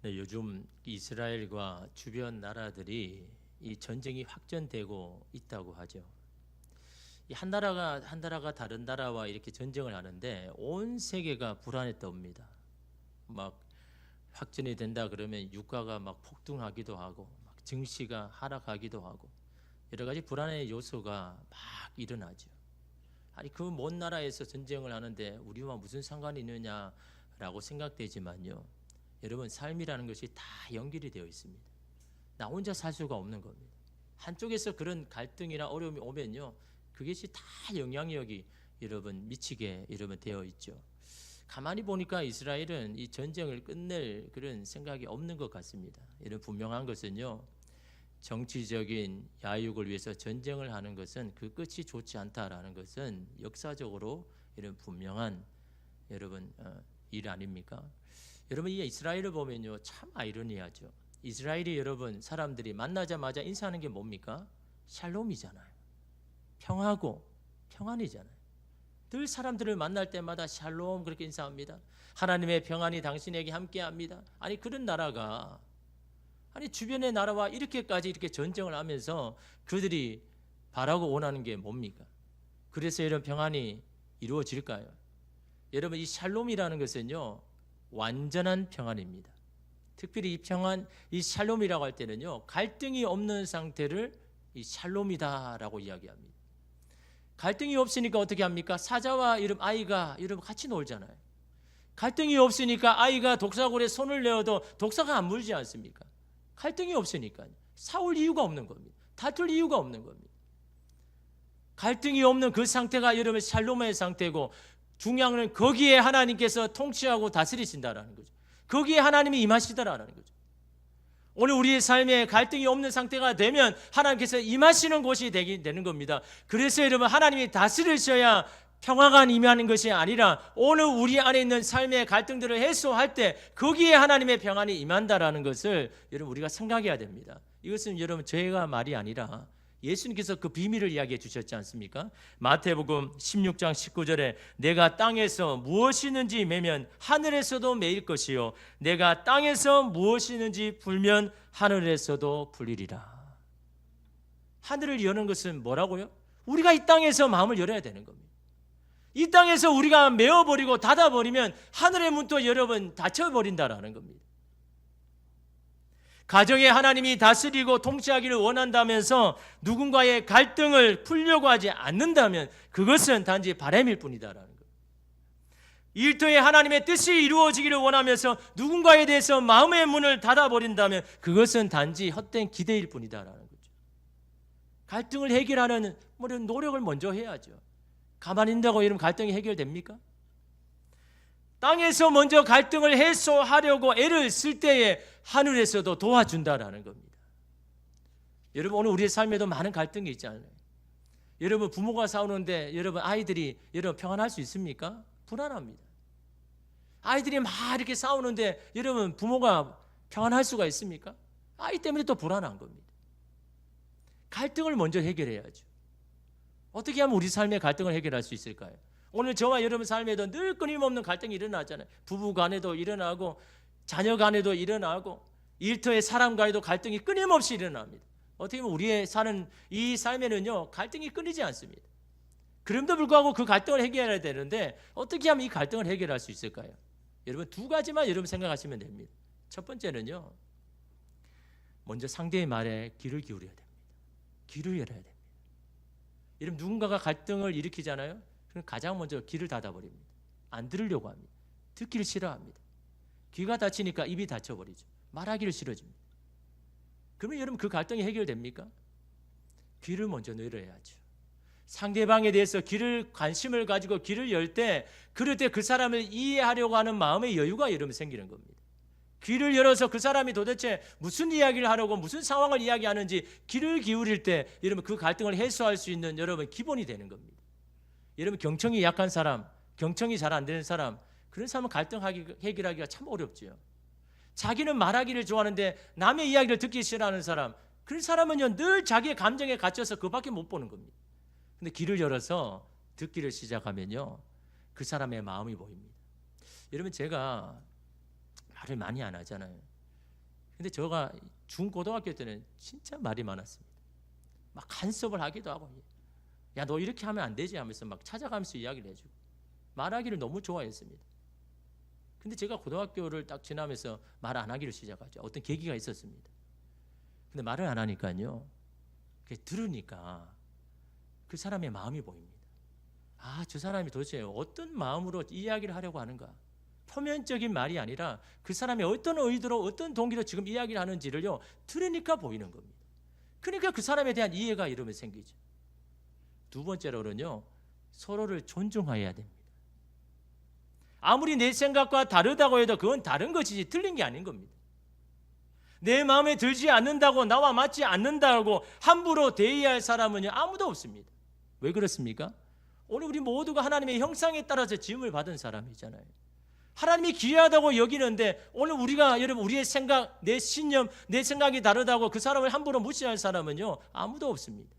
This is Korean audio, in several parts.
네, 요즘 이스라엘과 주변 나라들이 이 전쟁이 확전되고 있다고 하죠. 이 한 나라가 다른 나라와 이렇게 전쟁을 하는데 온 세계가 불안에 떠옵니다. 막 확전이 된다 그러면 유가가 막 폭등하기도 하고 막 증시가 하락하기도 하고 여러 가지 불안의 요소가 막 일어나죠. 아니 그 먼 나라에서 전쟁을 하는데 우리와 무슨 상관이 있느냐라고 생각되지만요. 여러분 삶이라는 것이 다 연결이 되어 있습니다. 나 혼자 살 수가 없는 겁니다. 한쪽에서 그런 갈등이나 어려움이 오면요. 그것이 다 영향력이 여러분 미치게 여러분 되어 있죠. 가만히 보니까 이스라엘은 이 전쟁을 끝낼 그런 생각이 없는 것 같습니다. 이런 분명한 것은요. 정치적인 야육을 위해서 전쟁을 하는 것은 그 끝이 좋지 않다라는 것은 역사적으로 이런 분명한 여러분 일 아닙니까? 여러분 이 이스라엘을 보면요 참 아이러니하죠. 이스라엘이 여러분 사람들이 만나자마자 인사하는 게 뭡니까? 샬롬이잖아요. 평하고 평안이잖아요. 늘 사람들을 만날 때마다 샬롬 그렇게 인사합니다. 하나님의 평안이 당신에게 함께합니다. 아니 그런 나라가 아니 주변의 나라와 이렇게 전쟁을 하면서 그들이 바라고 원하는 게 뭡니까? 그래서 이런 평안이 이루어질까요? 여러분 이 샬롬이라는 것은요 완전한 평안입니다. 특별히 이 평안, 이 샬롬이라고 할 때는요 갈등이 없는 상태를 이 샬롬이다라고 이야기합니다. 갈등이 없으니까 어떻게 합니까? 사자와 이런 아이가 여러분 같이 놀잖아요. 갈등이 없으니까 아이가 독사골에 손을 내어도 독사가 안 물지 않습니까? 갈등이 없으니까요. 싸울 이유가 없는 겁니다. 다툴 이유가 없는 겁니다. 갈등이 없는 그 상태가 여러분 샬롬의 상태고 중요한 건 거기에 하나님께서 통치하고 다스리신다라는 거죠. 거기에 하나님이 임하시더라라는 거죠. 오늘 우리의 삶에 갈등이 없는 상태가 되면 하나님께서 임하시는 곳이 되는 겁니다. 그래서 여러분 하나님이 다스리셔야 평화가 임하는 것이 아니라 오늘 우리 안에 있는 삶의 갈등들을 해소할 때 거기에 하나님의 평안이 임한다라는 것을 여러분 우리가 생각해야 됩니다. 이것은 여러분 저희가 말이 아니라 예수님께서 그 비밀을 이야기해 주셨지 않습니까? 마태복음 16장 19절에 내가 땅에서 무엇이든지 매면 하늘에서도 매일 것이요 내가 땅에서 무엇이든지 불면 하늘에서도 불리리라. 하늘을 여는 것은 뭐라고요? 우리가 이 땅에서 마음을 열어야 되는 겁니다. 이 땅에서 우리가 메어버리고 닫아버리면 하늘의 문도 여러분 닫혀버린다라는 겁니다. 가정에 하나님이 다스리고 통치하기를 원한다면서 누군가의 갈등을 풀려고 하지 않는다면 그것은 단지 바람일 뿐이다라는 거예요. 일터에 하나님의 뜻이 이루어지기를 원하면서 누군가에 대해서 마음의 문을 닫아버린다면 그것은 단지 헛된 기대일 뿐이다라는 거죠. 갈등을 해결하는 노력을 먼저 해야죠. 가만히 있다고 이러면 갈등이 해결됩니까? 땅에서 먼저 갈등을 해소하려고 애를 쓸 때에 하늘에서도 도와준다라는 겁니다. 여러분 오늘 우리의 삶에도 많은 갈등이 있지 않나요? 여러분 부모가 싸우는데 여러분 아이들이 여러분 평안할 수 있습니까? 불안합니다. 아이들이 막 이렇게 싸우는데 여러분 부모가 평안할 수가 있습니까? 아이 때문에 또 불안한 겁니다. 갈등을 먼저 해결해야죠. 어떻게 하면 우리 삶의 갈등을 해결할 수 있을까요? 오늘 저와 여러분 삶에도 늘 끊임없는 갈등이 일어나잖아요. 부부 간에도 일어나고 자녀 간에도 일어나고 일터의 사람 간에도 갈등이 끊임없이 일어납니다. 어떻게 보면 우리의 사는 이 삶에는요 갈등이 끊이지 않습니다. 그럼에도 불구하고 그 갈등을 해결해야 되는데 어떻게 하면 이 갈등을 해결할 수 있을까요? 여러분 두 가지만 여러분 생각하시면 됩니다. 첫 번째는요 먼저 상대의 말에 귀를 기울여야 됩니다. 귀를 열어야 됩니다. 여러분 누군가가 갈등을 일으키잖아요. 그럼 가장 먼저 귀를 닫아버립니다. 안 들으려고 합니다. 듣기를 싫어합니다. 귀가 닫히니까 입이 닫혀버리죠. 말하기를 싫어집니다. 그러면 여러분 그 갈등이 해결됩니까? 귀를 먼저 열어야죠. 상대방에 대해서 관심을 가지고 귀를 열 때 그럴 때 그 사람을 이해하려고 하는 마음의 여유가 여러분 생기는 겁니다. 귀를 열어서 그 사람이 도대체 무슨 이야기를 하려고 무슨 상황을 이야기하는지 귀를 기울일 때 여러분 그 갈등을 해소할 수 있는 여러분 기본이 되는 겁니다. 여러분 경청이 약한 사람, 경청이 잘 안 되는 사람 그런 사람은 갈등 해결하기가 참 어렵죠. 자기는 말하기를 좋아하는데 남의 이야기를 듣기 싫어하는 사람 그런 사람은요 늘 자기의 감정에 갇혀서 그밖에 못 보는 겁니다. 근데 귀를 열어서 듣기를 시작하면요 그 사람의 마음이 보입니다. 여러분 제가 말을 많이 안 하잖아요. 근데 제가 중고등학교 때는 진짜 말이 많았습니다. 막 간섭을 하기도 하고, 야, 너 이렇게 하면 안 되지 하면서 막 찾아가면서 이야기를 해주고, 말하기를 너무 좋아했습니다. 근데 제가 고등학교를 딱 지나면서 말 안 하기를 시작하죠. 어떤 계기가 있었습니다. 근데 말을 안 하니까요, 들으니까 그 사람의 마음이 보입니다. 아, 저 사람이 도대체 어떤 마음으로 이야기를 하려고 하는가. 표면적인 말이 아니라 그 사람이 어떤 의도로 어떤 동기로 지금 이야기를 하는지를요, 들으니까 보이는 겁니다. 그러니까 그 사람에 대한 이해가 이러면 생기죠. 두 번째로는요, 서로를 존중해야 됩니다. 아무리 내 생각과 다르다고 해도 그건 다른 것이지 틀린 게 아닌 겁니다. 내 마음에 들지 않는다고, 나와 맞지 않는다고 함부로 대해야 할 사람은 아무도 없습니다. 왜 그렇습니까? 오늘 우리 모두가 하나님의 형상에 따라서 지음을 받은 사람이잖아요. 하나님이 귀하다고 여기는데 오늘 우리가, 여러분, 우리의 생각, 내 신념, 내 생각이 다르다고 그 사람을 함부로 무시할 사람은요, 아무도 없습니다.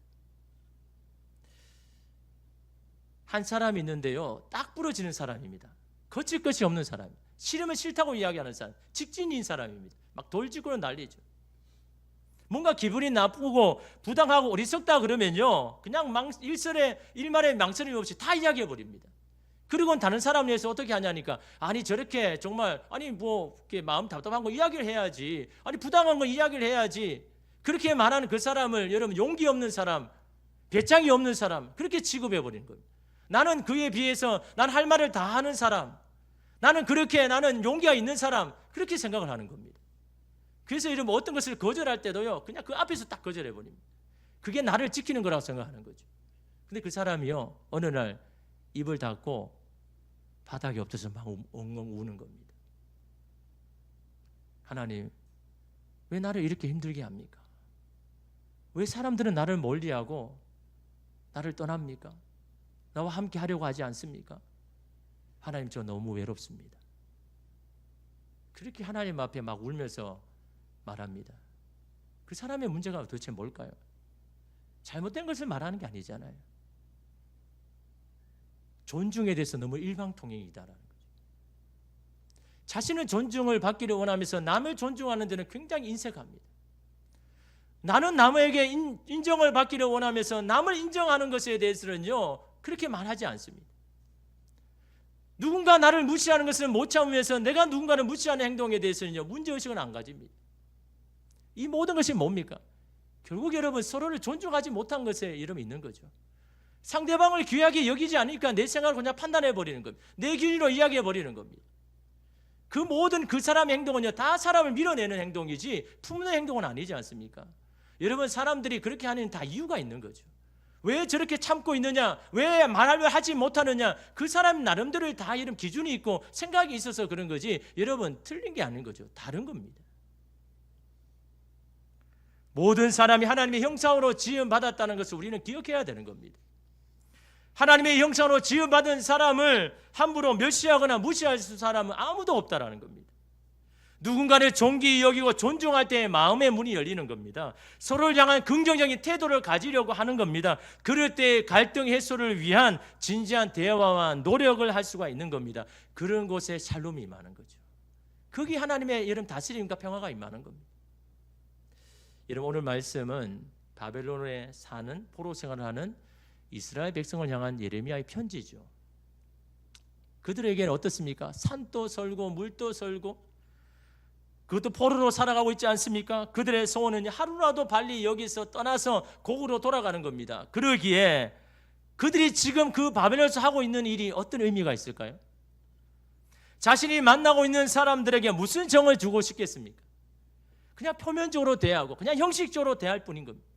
한 사람이 있는데요, 딱 부러지는 사람입니다. 거칠 것이 없는 사람, 싫으면 싫다고 이야기하는 사람, 직진인 사람입니다. 막 돌직구로 난리죠. 뭔가 기분이 나쁘고 부당하고 어리석다 그러면요, 그냥 일말의 망설임 없이 다 이야기해 버립니다. 그리고는 다른 사람에 대해서 어떻게 하냐니까, 아니 저렇게 정말, 아니 뭐 이렇게 마음 답답한 거 이야기를 해야지, 아니 부당한 거 이야기를 해야지, 그렇게 말하는 그 사람을 여러분 용기 없는 사람, 배짱이 없는 사람, 그렇게 취급해 버리는 겁니다. 나는 그에 비해서 난 할 말을 다 하는 사람, 나는 용기가 있는 사람, 그렇게 생각을 하는 겁니다. 그래서 여러분 어떤 것을 거절할 때도요, 그냥 그 앞에서 딱 거절해 버립니다. 그게 나를 지키는 거라고 생각하는 거죠. 근데 그 사람이요, 어느 날 입을 닫고 바닥에 엎드려서 막 엉엉 우는 겁니다. 하나님, 왜 나를 이렇게 힘들게 합니까? 왜 사람들은 나를 멀리하고 나를 떠납니까? 나와 함께 하려고 하지 않습니까? 하나님, 저 너무 외롭습니다. 그렇게 하나님 앞에 막 울면서 말합니다. 그 사람의 문제가 도대체 뭘까요? 잘못된 것을 말하는 게 아니잖아요. 존중에 대해서 너무 일방통행이다라는 거죠. 자신은 존중을 받기를 원하면서 남을 존중하는 데는 굉장히 인색합니다. 나는 남에게 인정을 받기를 원하면서 남을 인정하는 것에 대해서는요, 그렇게 말하지 않습니다. 누군가 나를 무시하는 것을 못 참으면서 내가 누군가를 무시하는 행동에 대해서는요, 문제의식은 안 가집니다. 이 모든 것이 뭡니까? 결국 여러분 서로를 존중하지 못한 것에 이름이 있는 거죠. 상대방을 귀하게 여기지 않으니까 내 생각을 그냥 판단해 버리는 겁니다. 내 기준으로 이야기해 버리는 겁니다. 그 모든 그 사람의 행동은요, 다 사람을 밀어내는 행동이지 품는 행동은 아니지 않습니까? 여러분, 사람들이 그렇게 하는 다 이유가 있는 거죠. 왜 저렇게 참고 있느냐, 왜 말을 하지 못하느냐, 그 사람 나름대로 다 이런 기준이 있고 생각이 있어서 그런 거지, 여러분 틀린 게 아닌 거죠. 다른 겁니다. 모든 사람이 하나님의 형상으로 지음받았다는 것을 우리는 기억해야 되는 겁니다. 하나님의 형상으로 지음받은 사람을 함부로 멸시하거나 무시할 사람은 아무도 없다라는 겁니다. 누군가를 존귀히 여기고 존중할 때 마음의 문이 열리는 겁니다. 서로를 향한 긍정적인 태도를 가지려고 하는 겁니다. 그럴 때 갈등 해소를 위한 진지한 대화와 노력을 할 수가 있는 겁니다. 그런 곳에 샬롬이 임하는 거죠. 거기 하나님의 이런 다스림과 평화가 임하는 겁니다. 여러분, 오늘 말씀은 바벨론에 사는 포로 생활을 하는 이스라엘 백성을 향한 예레미야의 편지죠. 그들에게는 어떻습니까? 산도 설고 물도 설고 그것도 포로로 살아가고 있지 않습니까? 그들의 소원은 하루라도 빨리 여기서 떠나서 고국으로 돌아가는 겁니다. 그러기에 그들이 지금 그 바벨론에서 하고 있는 일이 어떤 의미가 있을까요? 자신이 만나고 있는 사람들에게 무슨 정을 주고 싶겠습니까? 그냥 표면적으로 대하고 그냥 형식적으로 대할 뿐인 겁니다.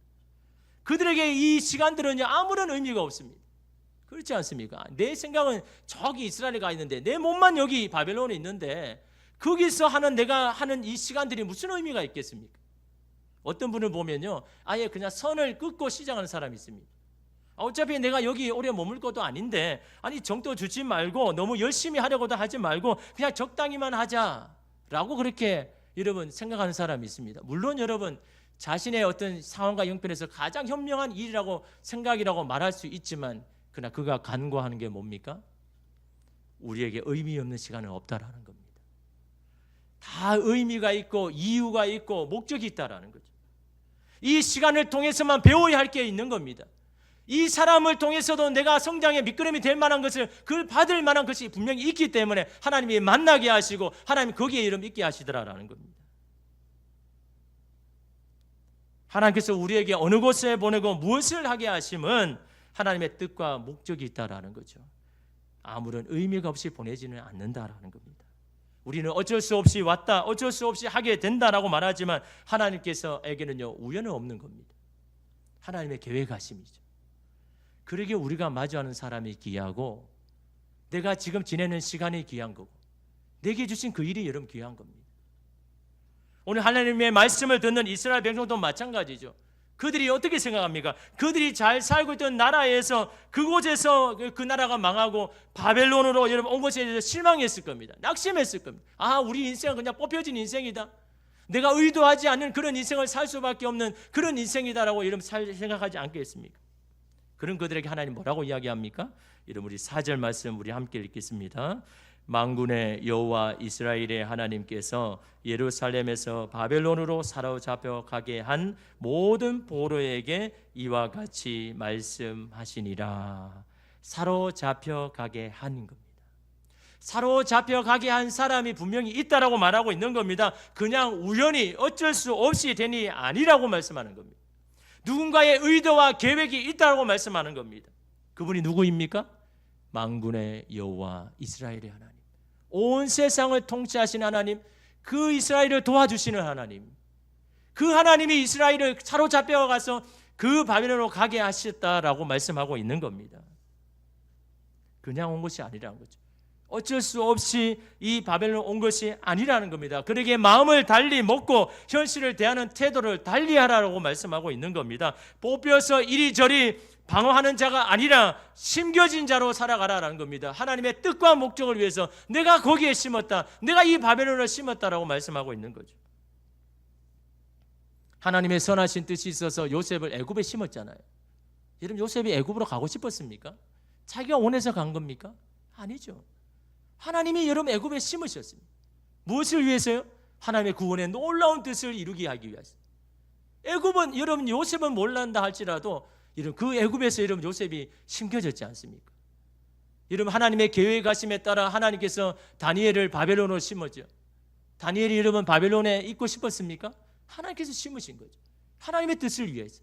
그들에게 이 시간들은 아무런 의미가 없습니다. 그렇지 않습니까? 내 생각은 저기 이스라엘에 가 있는데 내 몸만 여기 바벨론에 있는데 거기서 내가 하는 이 시간들이 무슨 의미가 있겠습니까? 어떤 분을 보면요, 아예 그냥 선을 긋고 시작하는 사람이 있습니다. 어차피 내가 여기 오래 머물 것도 아닌데, 아니 정도 주지 말고 너무 열심히 하려고도 하지 말고 그냥 적당히만 하자라고 그렇게 여러분 생각하는 사람이 있습니다. 물론 여러분 자신의 어떤 상황과 형편에서 가장 현명한 일이라고 생각이라고 말할 수 있지만, 그러나 그가 간과하는 게 뭡니까? 우리에게 의미 없는 시간은 없다라는 겁니다. 다 다 의미가 있고 이유가 있고 목적이 있다라는 거죠. 이 시간을 통해서만 배워야 할 게 있는 겁니다. 이 사람을 통해서도 내가 성장의 밑거름이 될 만한 것을 그걸 받을 만한 것이 분명히 있기 때문에 하나님이 만나게 하시고 하나님이 거기에 이름 있게 하시더라라는 겁니다. 하나님께서 우리에게 어느 곳에 보내고 무엇을 하게 하심은 하나님의 뜻과 목적이 있다라는 거죠. 아무런 의미가 없이 보내지는 않는다라는 겁니다. 우리는 어쩔 수 없이 왔다, 어쩔 수 없이 하게 된다라고 말하지만 하나님께서에게는요 우연은 없는 겁니다. 하나님의 계획하심이죠. 그러기에 우리가 마주하는 사람이 귀하고 내가 지금 지내는 시간이 귀한 거고 내게 주신 그 일이 여러분 귀한 겁니다. 오늘 하나님의 말씀을 듣는 이스라엘 백성도 마찬가지죠. 그들이 어떻게 생각합니까? 그들이 잘 살고 있던 나라에서 그곳에서 그 나라가 망하고 바벨론으로 여러분 온 것에 대해서 실망했을 겁니다. 낙심했을 겁니다. 아, 우리 인생은 그냥 뽑혀진 인생이다. 내가 의도하지 않는 그런 인생을 살 수밖에 없는 그런 인생이다라고 여러분 생각하지 않겠습니까? 그런 그들에게 하나님 뭐라고 이야기합니까? 여러분 우리 4절 말씀 우리 함께 읽겠습니다. 만군의 여호와 이스라엘의 하나님께서 예루살렘에서 바벨론으로 사로잡혀 가게 한 모든 포로에게 이와 같이 말씀하시니라. 사로잡혀 가게 한 겁니다. 사로잡혀 가게 한 사람이 분명히 있다라고 말하고 있는 겁니다. 그냥 우연히 어쩔 수 없이 되니 아니라고 말씀하는 겁니다. 누군가의 의도와 계획이 있다라고 말씀하는 겁니다. 그분이 누구입니까? 만군의 여호와 이스라엘의 하나님, 온 세상을 통치하시는 하나님, 그 이스라엘을 도와주시는 하나님, 그 하나님이 이스라엘을 사로잡혀 가서 그 바벨론으로 가게 하셨다라고 말씀하고 있는 겁니다. 그냥 온 것이 아니라는 거죠. 어쩔 수 없이 이 바벨론 온 것이 아니라는 겁니다. 그러기에 마음을 달리 먹고 현실을 대하는 태도를 달리 하라고 말씀하고 있는 겁니다. 뽑혀서 이리저리 방어하는 자가 아니라 심겨진 자로 살아가라라는 겁니다. 하나님의 뜻과 목적을 위해서 내가 거기에 심었다, 내가 이 바벨론을 심었다라고 말씀하고 있는 거죠. 하나님의 선하신 뜻이 있어서 요셉을 애굽에 심었잖아요. 여러분 요셉이 애굽으로 가고 싶었습니까? 자기가 원해서 간 겁니까? 아니죠. 하나님이 여러분 애굽에 심으셨습니다. 무엇을 위해서요? 하나님의 구원의 놀라운 뜻을 이루게 하기 위해서. 애굽은 여러분 요셉은 몰란다 할지라도 여러분 그 애굽에서 여러분 요셉이 심겨졌지 않습니까? 여러분 하나님의 계획하심에 따라 하나님께서 다니엘을 바벨론으로 심었죠. 다니엘이 여러분 바벨론에 있고 싶었습니까? 하나님께서 심으신 거죠. 하나님의 뜻을 위해서.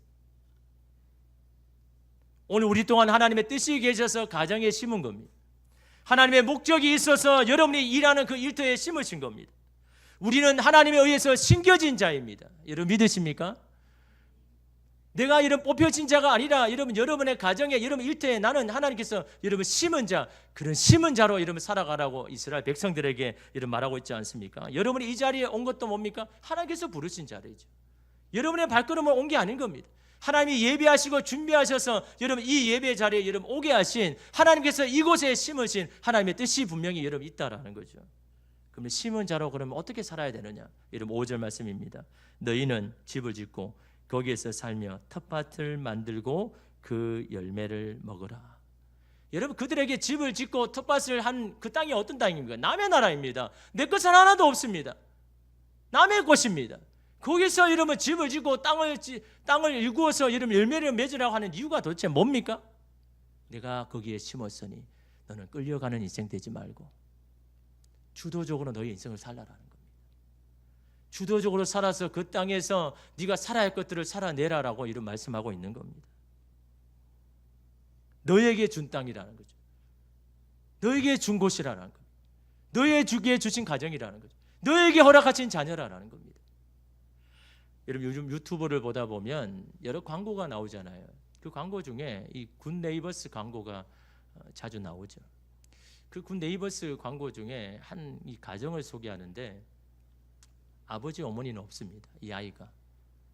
오늘 우리 동안 하나님의 뜻이 계셔서 가정에 심은 겁니다. 하나님의 목적이 있어서 여러분이 일하는 그 일터에 심으신 겁니다. 우리는 하나님에 의해서 심겨진 자입니다. 여러분 믿으십니까? 내가 이런 뽑혀진 자가 아니라 여러분의 가정에 여러분 일터에 나는 하나님께서 여러분 심은 자, 그런 심은 자로 여러분 살아가라고 이스라엘 백성들에게 여러분 말하고 있지 않습니까? 여러분이 이 자리에 온 것도 뭡니까? 하나님께서 부르신 자리죠. 여러분의 발걸음을 온 게 아닌 겁니다. 하나님이 예배하시고 준비하셔서 여러분 이 예배 자리에 여러분 오게 하신 하나님께서 이곳에 심으신 하나님의 뜻이 분명히 여러분 있다라는 거죠. 그러면 심은 자로 그러면 어떻게 살아야 되느냐? 여러분 5절 말씀입니다. 너희는 집을 짓고 거기에서 살며 텃밭을 만들고 그 열매를 먹으라. 여러분 그들에게 집을 짓고 텃밭을 한 그 땅이 어떤 땅입니까? 남의 나라입니다. 내 것은 하나도 없습니다. 남의 것입니다. 거기서 여러분 집을 짓고 땅을 일구어서 여러분 열매를 맺으라고 하는 이유가 도대체 뭡니까? 내가 거기에 심었으니 너는 끌려가는 인생 되지 말고 주도적으로 너의 인생을 살라라는 겁니다. 주도적으로 살아서 그 땅에서 네가 살아야 할 것들을 살아내라라고 이런 말씀하고 있는 겁니다. 너에게 준 땅이라는 거죠. 너에게 준 곳이라는 겁니다. 너에게 주신 가정이라는 거죠. 너에게 허락하신 자녀라는 겁니다. 여러분 요즘 유튜브를 보다 보면 여러 광고가 나오잖아요. 그 광고 중에 이 굿네이버스 광고가 자주 나오죠. 그 굿네이버스 광고 중에 한 이 가정을 소개하는데 아버지 어머니는 없습니다. 이 아이가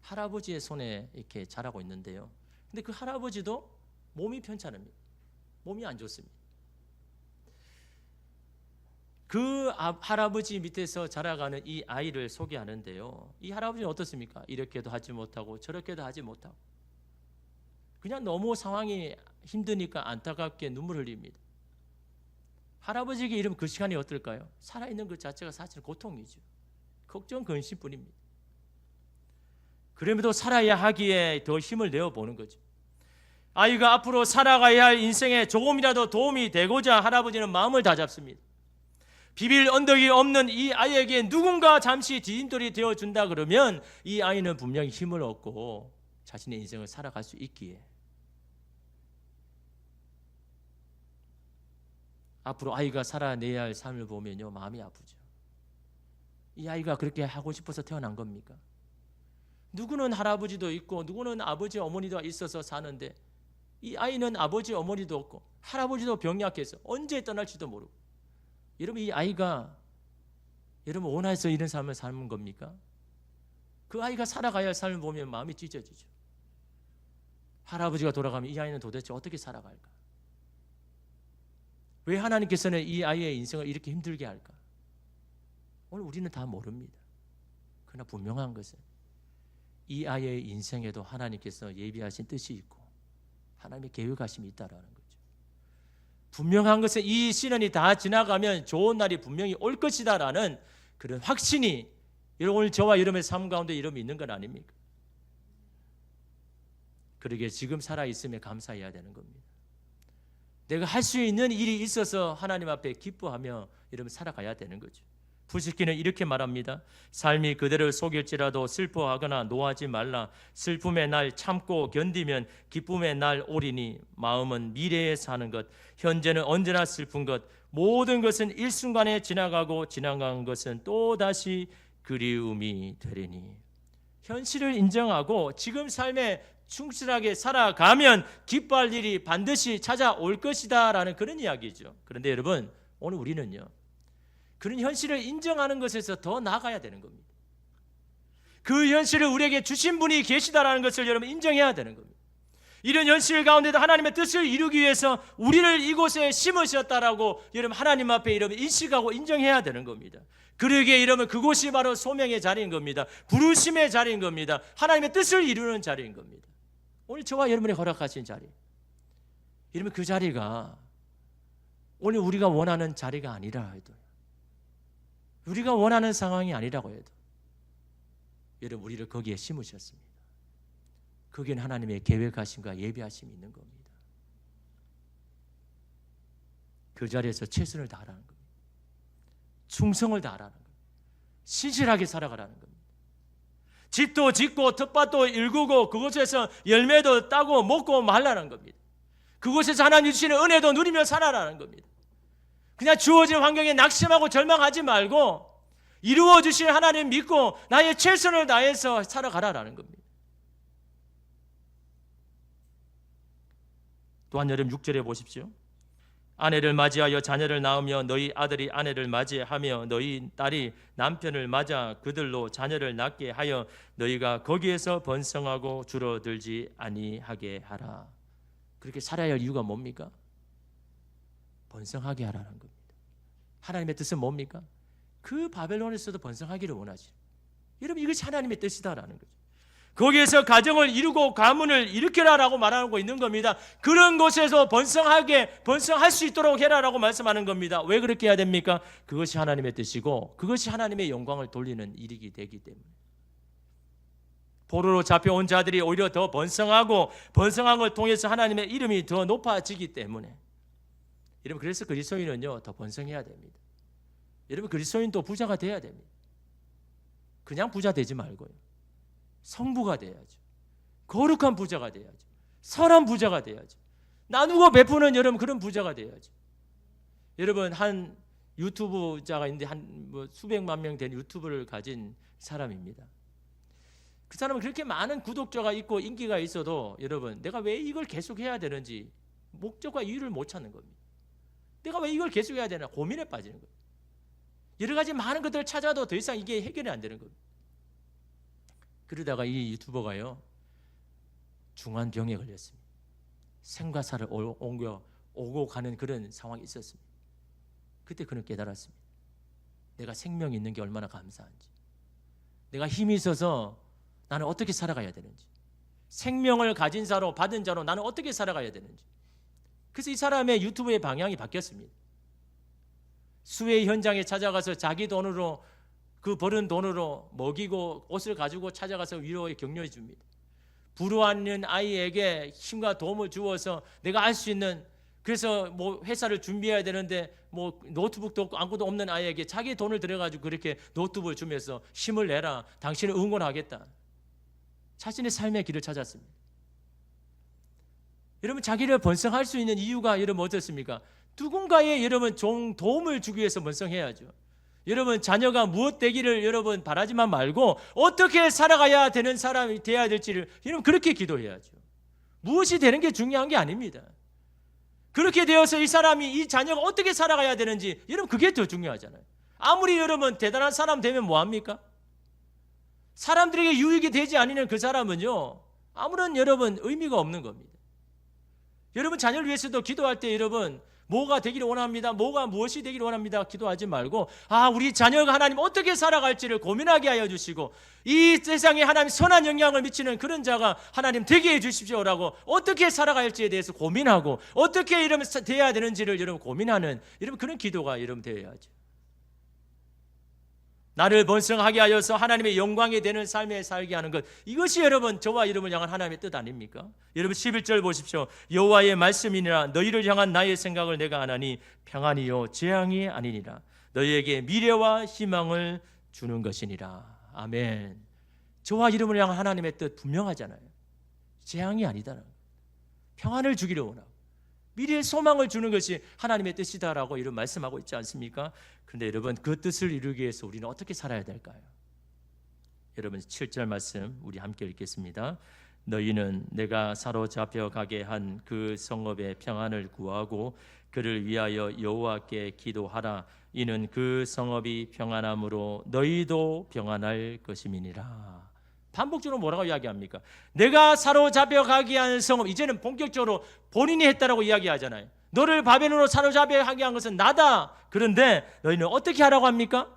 할아버지의 손에 이렇게 자라고 있는데요. 근데 그 할아버지도 몸이 편찮습니다. 몸이 안 좋습니다. 그 할아버지 밑에서 자라가는 이 아이를 소개하는데요. 이 할아버지는 어떻습니까? 이렇게도 하지 못하고 저렇게도 하지 못하고 그냥 너무 상황이 힘드니까 안타깝게 눈물 흘립니다. 할아버지에게 이러면 그 시간이 어떨까요? 살아있는 그 자체가 사실 고통이죠. 걱정 근심뿐입니다. 그럼에도 살아야 하기에 더 힘을 내어보는 거죠. 아이가 앞으로 살아가야 할 인생에 조금이라도 도움이 되고자 할아버지는 마음을 다잡습니다. 비빌 언덕이 없는 이 아이에게 누군가 잠시 디딤돌이 되어준다 그러면 이 아이는 분명히 힘을 얻고 자신의 인생을 살아갈 수 있기에 앞으로 아이가 살아내야 할 삶을 보면요 마음이 아프죠. 이 아이가 그렇게 하고 싶어서 태어난 겁니까? 누구는 할아버지도 있고 누구는 아버지 어머니도 있어서 사는데 이 아이는 아버지 어머니도 없고 할아버지도 병약해서 언제 떠날지도 모르고 여러분 이 아이가 여러분 원해서 이런 삶을 사는 겁니까? 그 아이가 살아가야 할 삶을 보면 마음이 찢어지죠. 할아버지가 돌아가면 이 아이는 도대체 어떻게 살아갈까? 왜 하나님께서는 이 아이의 인생을 이렇게 힘들게 할까? 오늘 우리는 다 모릅니다. 그러나 분명한 것은 이 아이의 인생에도 하나님께서 예비하신 뜻이 있고 하나님의 계획하심이 있다라는 거죠. 분명한 것은 이 시련이 다 지나가면 좋은 날이 분명히 올 것이다라는 그런 확신이 오늘 저와 여러분의 삶 가운데 이름이 있는 건 아닙니까? 그러게 지금 살아있음에 감사해야 되는 겁니다. 내가 할 수 있는 일이 있어서 하나님 앞에 기뻐하며 여러분 살아가야 되는 거죠. 부식기는 이렇게 말합니다. 삶이 그대를 속일지라도 슬퍼하거나 노하지 말라. 슬픔의 날 참고 견디면 기쁨의 날 오리니 마음은 미래에 사는 것, 현재는 언제나 슬픈 것, 모든 것은 일순간에 지나가고 지나간 것은 또다시 그리움이 되리니. 현실을 인정하고 지금 삶에 충실하게 살아가면 기뻐할 일이 반드시 찾아올 것이다 라는 그런 이야기죠. 그런데 여러분 오늘 우리는요 그런 현실을 인정하는 것에서 더 나아가야 되는 겁니다. 그 현실을 우리에게 주신 분이 계시다라는 것을 여러분 인정해야 되는 겁니다. 이런 현실 가운데도 하나님의 뜻을 이루기 위해서 우리를 이곳에 심으셨다라고 여러분 하나님 앞에 여러분 인식하고 인정해야 되는 겁니다. 그러기에 여러분 그곳이 바로 소명의 자리인 겁니다. 부르심의 자리인 겁니다. 하나님의 뜻을 이루는 자리인 겁니다. 오늘 저와 여러분이 허락하신 자리, 여러분 그 자리가 오늘 우리가 원하는 자리가 아니라 해도, 우리가 원하는 상황이 아니라고 해도 여러분 우리를 거기에 심으셨습니다. 거기에는 하나님의 계획하심과 예비하심이 있는 겁니다. 그 자리에서 최선을 다하라는 겁니다. 충성을 다하라는 겁니다. 신실하게 살아가라는 겁니다. 집도 짓고 텃밭도 일구고 그곳에서 열매도 따고 먹고 말라는 겁니다. 그곳에서 하나님 주시는 은혜도 누리며 살아라는 겁니다. 그냥 주어진 환경에 낙심하고 절망하지 말고 이루어 주실 하나님 믿고 나의 최선을 다해서 살아가라라는 겁니다. 또한 여러분 6절에 보십시오. 아내를 맞이하여 자녀를 낳으며 너희 아들이 아내를 맞이하며 너희 딸이 남편을 맞아 그들로 자녀를 낳게 하여 너희가 거기에서 번성하고 줄어들지 아니하게 하라. 그렇게 살아야 할 이유가 뭡니까? 번성하게 하라는 겁니다. 하나님의 뜻은 뭡니까? 그 바벨론에서도 번성하기를 원하지. 여러분 이것이 하나님의 뜻이다라는 거죠. 거기에서 가정을 이루고 가문을 일으켜라라고 말하고 있는 겁니다. 그런 곳에서 번성할 수 있도록 해라라고 말씀하는 겁니다. 왜 그렇게 해야 됩니까? 그것이 하나님의 뜻이고 그것이 하나님의 영광을 돌리는 일이기 되기 때문에. 포로로 잡혀온 자들이 오히려 더 번성하고 번성한 걸 통해서 하나님의 이름이 더 높아지기 때문에. 여러분 그래서 그리스도인은요 더 번성해야 됩니다. 여러분 그리스도인도 부자가 돼야 됩니다. 그냥 부자 되지 말고요. 성부가 돼야죠. 거룩한 부자가 돼야죠. 선한 부자가 돼야죠. 나누고 베푸는 여러분 그런 부자가 돼야죠. 여러분 한 유튜브자가 있는데 한 수백만 명 된 유튜브를 가진 사람입니다. 그 사람은 그렇게 많은 구독자가 있고 인기가 있어도 여러분 내가 왜 이걸 계속해야 되는지 목적과 이유를 못 찾는 겁니다. 내가 왜 이걸 계속해야 되나 고민에 빠지는 거예요. 여러 가지 많은 것들을 찾아도 더 이상 이게 해결이 안 되는 겁니다. 그러다가 이 유튜버가요 중한 병에 걸렸습니다. 생과 사를 오고 가는 그런 상황이 있었습니다. 그때 그는 깨달았습니다. 내가 생명이 있는 게 얼마나 감사한지, 내가 힘이 있어서 나는 어떻게 살아가야 되는지, 생명을 가진 자로 받은 자로 나는 어떻게 살아가야 되는지. 그래서 이 사람의 유튜브의 방향이 바뀌었습니다. 수해 현장에 찾아가서 자기 돈으로 그 버는 돈으로 먹이고 옷을 가지고 찾아가서 위로에 격려해 줍니다. 불우하는 아이에게 힘과 도움을 주어서 내가 할 수 있는, 그래서 뭐 회사를 준비해야 되는데 뭐 노트북도 없고 아무것도 없는 아이에게 자기 돈을 들여가지고 그렇게 노트북을 주면서 힘을 내라, 당신을 응원하겠다. 자신의 삶의 길을 찾았습니다. 여러분, 자기를 번성할 수 있는 이유가 여러분 어떻습니까? 누군가의 여러분 도움을 주기 위해서 번성해야죠. 여러분, 자녀가 무엇 되기를 여러분 바라지만 말고 어떻게 살아가야 되는 사람이 되어야 될지를 여러분 그렇게 기도해야죠. 무엇이 되는 게 중요한 게 아닙니다. 그렇게 되어서 이 사람이, 이 자녀가 어떻게 살아가야 되는지 여러분 그게 더 중요하잖아요. 아무리 여러분 대단한 사람 되면 뭐합니까? 사람들에게 유익이 되지 않는 그 사람은요 아무런 여러분 의미가 없는 겁니다. 여러분 자녀를 위해서도 기도할 때 여러분 뭐가 되기를 원합니다, 뭐가 무엇이 되기를 원합니다 기도하지 말고, 우리 자녀가 하나님 어떻게 살아갈지를 고민하게 하여 주시고 이 세상에 하나님 선한 영향을 미치는 그런 자가 하나님 되게 해 주십시오라고 어떻게 살아갈지에 대해서 고민하고 어떻게 이러면 돼야 되는지를 여러분 고민하는 여러분 그런 기도가 여러분 되어야죠. 나를 번성하게 하여서 하나님의 영광이 되는 삶에 살게 하는 것, 이것이 여러분 저와 여러분을 향한 하나님의 뜻 아닙니까? 여러분 11절 보십시오. 여호와의 말씀이니라 너희를 향한 나의 생각을 내가 아나니 평안이요 재앙이 아니니라 너희에게 미래와 희망을 주는 것이니라. 아멘. 저와 여러분을 향한 하나님의 뜻 분명하잖아요. 재앙이 아니다라는 것, 평안을 주기를 원하고 미래의 소망을 주는 것이 하나님의 뜻이다라고 이런 말씀하고 있지 않습니까? 그런데 여러분 그 뜻을 이루기 위해서 우리는 어떻게 살아야 될까요? 여러분 7절 말씀 우리 함께 읽겠습니다. 너희는 내가 사로잡혀 가게 한 그 성읍의 평안을 구하고 그를 위하여 여호와께 기도하라. 이는 그 성읍이 평안함으로 너희도 평안할 것임이니라. 반복적으로 뭐라고 이야기합니까? 내가 사로잡혀 가게 한 성읍, 이제는 본격적으로 본인이 했다라고 이야기하잖아요. 너를 바벨론으로 사로잡혀 가게 한 것은 나다. 그런데 너희는 어떻게 하라고 합니까?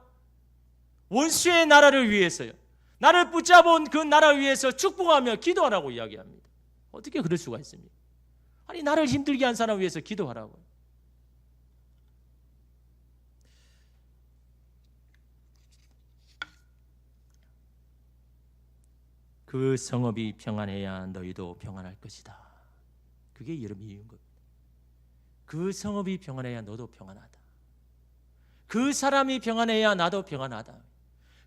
원수의 나라를 위해서요, 나를 붙잡은 그 나라를 위해서 축복하며 기도하라고 이야기합니다. 어떻게 그럴 수가 있습니까? 아니, 나를 힘들게 한 사람을 위해서 기도하라고. 그 성읍이 평안해야 너희도 평안할 것이다. 그게 여러분 이유인 겁니다. 그 성읍이 평안해야 너도 평안하다. 그 사람이 평안해야 나도 평안하다.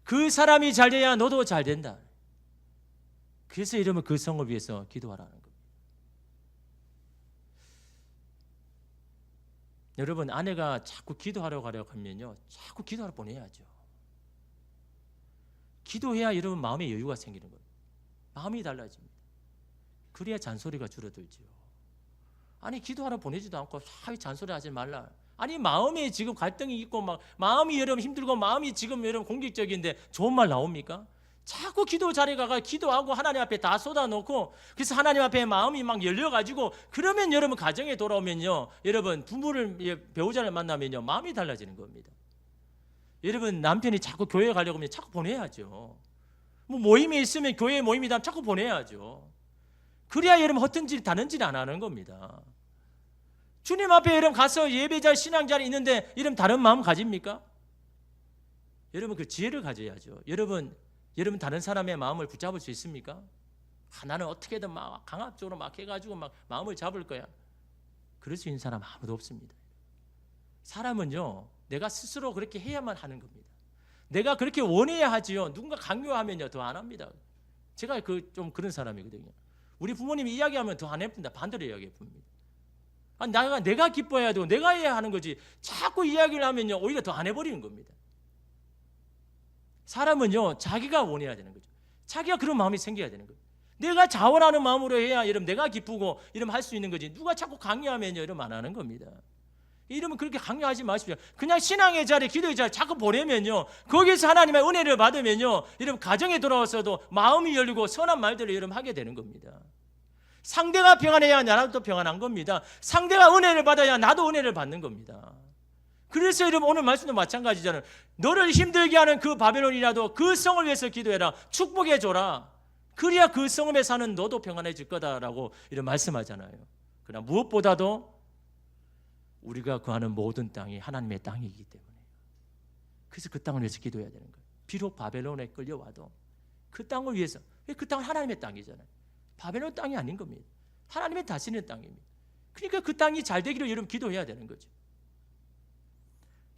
그 사람이 잘 돼야 너도 잘 된다. 그래서 이러면 그 성읍 위해서 기도하라는 겁니다. 여러분, 아내가 자꾸 기도하려고 하면요 자꾸 기도하러 보내야죠. 기도해야 여러분 마음에 여유가 생기는 거예요. 마음이 달라집니다. 그래야 잔소리가 줄어들죠. 아니, 기도하러 보내지도 않고 잔소리 하지 말라. 아니, 마음에 지금 갈등이 있고 막 마음이 여러분 힘들고 마음이 지금 여러분 공격적인데 좋은 말 나옵니까? 자꾸 기도 자리에 가서 기도하고 하나님 앞에 다 쏟아놓고 그래서 하나님 앞에 마음이 막 열려가지고 그러면 여러분 가정에 돌아오면요 여러분 부부를 배우자를 만나면요 마음이 달라지는 겁니다. 여러분 남편이 자꾸 교회 가려고 하면 자꾸 보내야죠. 뭐 모임이 있으면 교회 모임이다 자꾸 보내야죠. 그래야 여러분 허튼 짓 다른 짓 안 하는 겁니다. 주님 앞에 여러분 가서 예배자 신앙자리 있는데 여러분 다른 마음 가집니까? 여러분 그 지혜를 가져야죠. 여러분 다른 사람의 마음을 붙잡을 수 있습니까? 나는 어떻게든 막 강압적으로 막 해가지고 막 마음을 잡을 거야. 그럴 수 있는 사람 아무도 없습니다. 사람은요 내가 스스로 그렇게 해야만 하는 겁니다. 내가 그렇게 원해야 하지요. 누군가 강요하면요 더 안 합니다. 제가 좀 그런 사람이거든요. 우리 부모님이 이야기하면 더 안 해봅니다. 반대로 이야기해 봅니다. 내가 기뻐해야 되고 내가 해야 하는 거지 자꾸 이야기를 하면요 오히려 더 안 해버리는 겁니다. 사람은요 자기가 원해야 되는 거죠. 자기가 그런 마음이 생겨야 되는 거예요. 내가 자원하는 마음으로 해야 이러면 내가 기쁘고 이러면 할 수 있는 거지. 누가 자꾸 강요하면요 이러면 안 하는 겁니다. 이러면 그렇게 강요하지 마십시오. 그냥 신앙의 자리, 기도의 자리 자꾸 보내면요 거기서 하나님의 은혜를 받으면요 이러면 가정에 돌아와서도 마음이 열리고 선한 말들을 이러면 하게 되는 겁니다. 상대가 평안해야 나도 평안한 겁니다. 상대가 은혜를 받아야 나도 은혜를 받는 겁니다. 그래서 여러분 오늘 말씀도 마찬가지잖아요. 너를 힘들게 하는 그 바벨론이라도 그 성을 위해서 기도해라. 축복해 줘라. 그래야 그 성읍에 사는 너도 평안해질 거다라고 이런 말씀하잖아요. 그러나 무엇보다도 우리가 구하는 모든 땅이 하나님의 땅이기 때문에 그래서 그 땅을 위해서 기도해야 되는 거예요. 비록 바벨론에 끌려와도 그 땅을 위해서, 왜 그 땅은 하나님의 땅이잖아요. 바벨론 땅이 아닌 겁니다. 하나님의 다스리는 땅입니다. 그러니까 그 땅이 잘 되기를 여러분 기도해야 되는 거죠.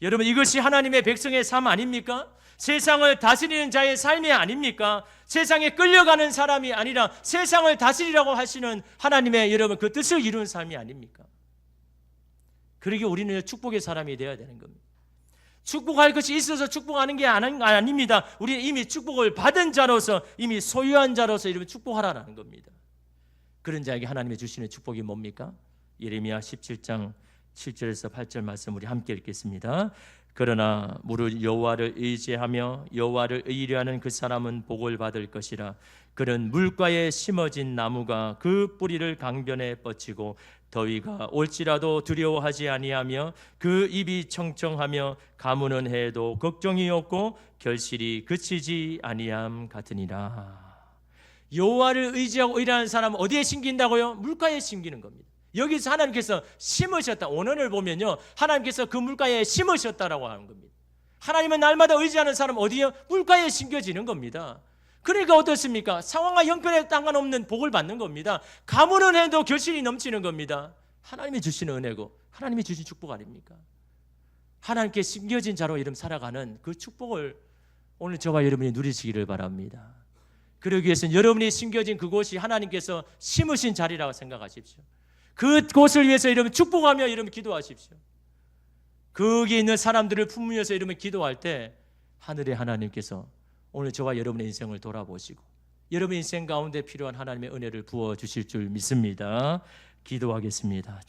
여러분, 이것이 하나님의 백성의 삶 아닙니까? 세상을 다스리는 자의 삶이 아닙니까? 세상에 끌려가는 사람이 아니라 세상을 다스리라고 하시는 하나님의 여러분 그 뜻을 이루는 삶이 아닙니까? 그러기에 우리는 축복의 사람이 되어야 되는 겁니다. 축복할 것이 있어서 축복하는 게 아닙니다. 우리는 이미 축복을 받은 자로서, 이미 소유한 자로서 이러면 축복하라는 겁니다. 그런 자에게 하나님이 주시는 축복이 뭡니까? 예레미야 17장 7절에서 8절 말씀 우리 함께 읽겠습니다. 그러나 무릇 여호와를 의지하며 여호와를 의뢰하는 그 사람은 복을 받을 것이라. 그는 물가에 심어진 나무가 그 뿌리를 강변에 뻗치고 더위가 올지라도 두려워하지 아니하며 그 입이 청청하며 가무는 해도 걱정이 없고 결실이 그치지 아니함 같으니라. 여호와를 의지하고 의뢰하는 사람은 어디에 심긴다고요? 물가에 심기는 겁니다. 여기서 하나님께서 심으셨다. 원언을 보면요, 하나님께서 그 물가에 심으셨다라고 하는 겁니다. 하나님은 날마다 의지하는 사람 어디에요? 물가에 심겨지는 겁니다. 그러니까 어떻습니까? 상황과 형편에 상관없는 복을 받는 겁니다. 가무는 해도 결실이 넘치는 겁니다. 하나님이 주시는 은혜고 하나님이 주신 축복 아닙니까? 하나님께 심겨진 자로 이름 살아가는 그 축복을 오늘 저와 여러분이 누리시기를 바랍니다. 그러기 위해서는 여러분이 심겨진 그곳이 하나님께서 심으신 자리라고 생각하십시오. 그곳을 위해서 여러분 축복하며 여러분 기도하십시오. 거기에 있는 사람들을 품으면서 여러분 기도할 때 하늘의 하나님께서 오늘 저와 여러분의 인생을 돌아보시고 여러분 인생 가운데 필요한 하나님의 은혜를 부어주실 줄 믿습니다. 기도하겠습니다.